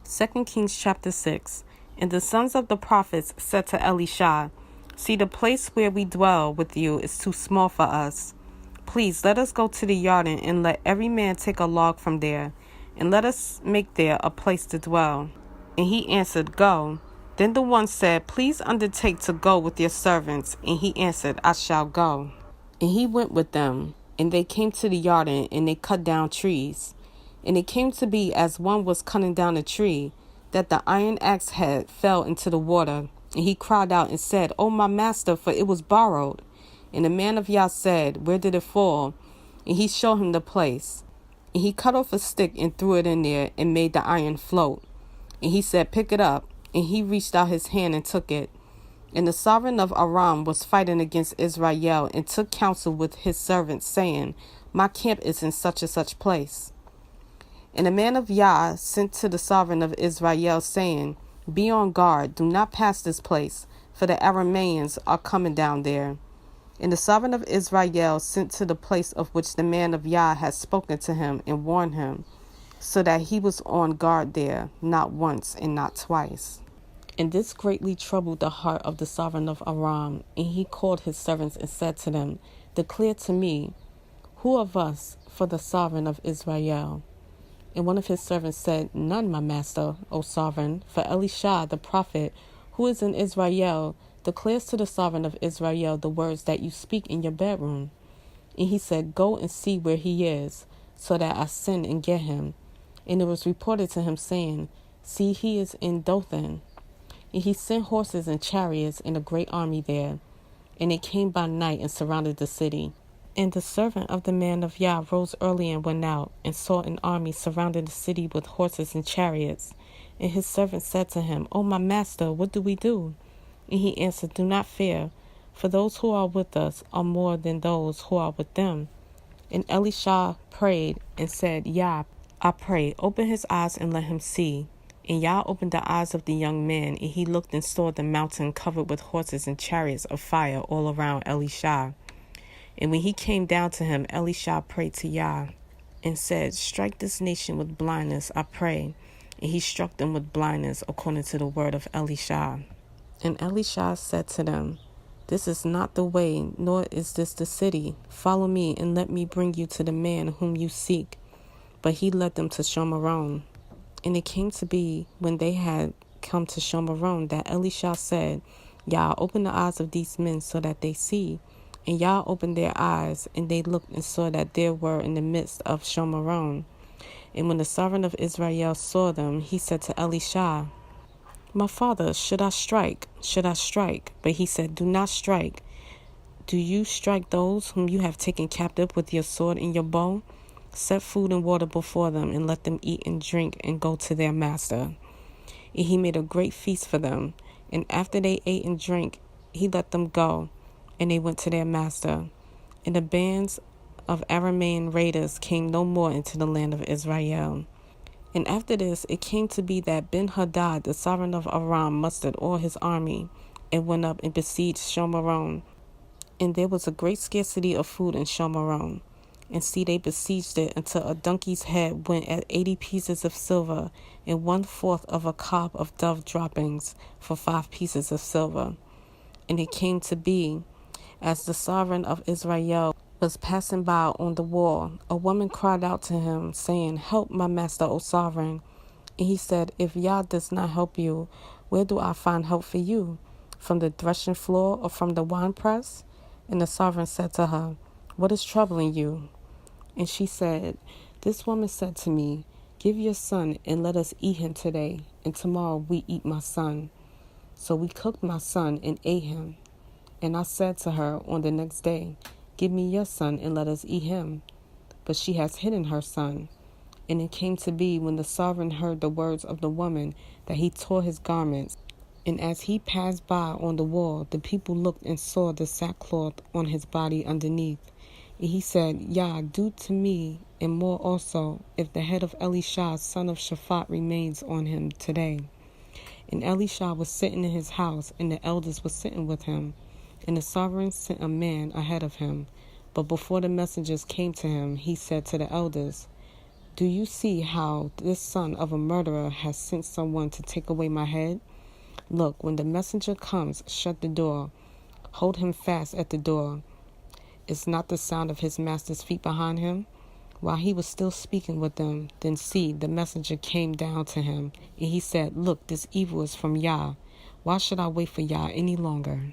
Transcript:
2 Kings chapter 6. And the sons of the prophets said to Elisha, See, the place where we dwell with you is too small for us. Please let us go to the Jordan, and let every man take a log from there, and let us make there a place to dwell. And he answered, Go. Then the one said, Please undertake to go with your servants. And he answered, I shall go. And he went with them, and they came to the Jordan, and they cut down trees. And it came to be, as one was cutting down a tree, that the iron axe head fell into the water. And he cried out and said, O my master, for it was borrowed. And the man of Yah said, Where did it fall? And he showed him the place. And he cut off a stick and threw it in there, and made the iron float. And he said, Pick it up. And he reached out his hand and took it. And the sovereign of Aram was fighting against Israel, and took counsel with his servants, saying, My camp is in such and such place. And the man of Yah sent to the sovereign of Israel, saying, Be on guard, do not pass this place, for the Arameans are coming down there. And the sovereign of Israel sent to the place of which the man of Yah had spoken to him, and warned him, so that he was on guard there, not once and not twice. And this greatly troubled the heart of the sovereign of Aram, and he called his servants and said to them, Declare to me, who of us for the sovereign of Israel? And one of his servants said, None, my master, O sovereign, for Elisha the prophet, who is in Israel, declares to the sovereign of Israel the words that you speak in your bedroom. And he said, Go and see where he is, so that I send and get him. And it was reported to him, saying, See, he is in Dothan. And he sent horses and chariots and a great army there. And they came by night and surrounded the city. And the servant of the man of Yah rose early and went out, and saw an army surrounding the city with horses and chariots. And his servant said to him, O my master, what do we do? And he answered, Do not fear, for those who are with us are more than those who are with them. And Elisha prayed and said, Yah, I pray, open his eyes and let him see. And Yah opened the eyes of the young man, and he looked and saw the mountain covered with horses and chariots of fire all around Elisha. And when he came down to him, Elisha prayed to Yah and said, Strike this nation with blindness, I pray. And he struck them with blindness according to the word of Elisha. And Elisha said to them, This is not the way, nor is this the city. Follow me, and let me bring you to the man whom you seek. But he led them to Shomaron. And it came to be, when they had come to Shomaron, that Elisha said, Yah, open the eyes of these men so that they see. And Yah opened their eyes, and they looked and saw that there were in the midst of Shomaron. And when the sovereign of Israel saw them, he said to Elisha, My father, should I strike? Should I strike? But he said, Do not strike. Do you strike those whom you have taken captive with your sword and your bow? Set food and water before them, and let them eat and drink, and go to their master. And he made a great feast for them. And after they ate and drank, he let them go, and they went to their master. And the bands of Aramean raiders came no more into the land of Israel. And after this, it came to be that Ben-Hadad, the sovereign of Aram, mustered all his army, and went up and besieged Shomaron. And there was a great scarcity of food in Shomaron. And see, they besieged it until a donkey's head went at 80 pieces of silver, and 1/4 of a cob of dove droppings for 5 pieces of silver. And it came to be, as the sovereign of Israel was passing by on the wall, a woman cried out to him, saying, Help, my master, O sovereign. And he said, If Yah does not help you, where do I find help for you? From the threshing floor or from the winepress? And the sovereign said to her, What is troubling you? And she said, This woman said to me, Give your son and let us eat him today, and tomorrow we eat my son. So we cooked my son and ate him. And I said to her on the next day, Give me your son and let us eat him. But she has hidden her son. And it came to be, when the sovereign heard the words of the woman, that he tore his garments. And as he passed by on the wall, the people looked and saw the sackcloth on his body underneath. And he said, Yah, do to me, and more also, if the head of Elisha, son of Shaphat, remains on him today. And Elisha was sitting in his house, and the elders were sitting with him. And the sovereign sent a man ahead of him. But before the messengers came to him, he said to the elders, Do you see how this son of a murderer has sent someone to take away my head? Look, when the messenger comes, shut the door. Hold him fast at the door. Is not the sound of his master's feet behind him? While he was still speaking with them, then see, the messenger came down to him, and he said, Look, this evil is from Yah. Why should I wait for Yah any longer?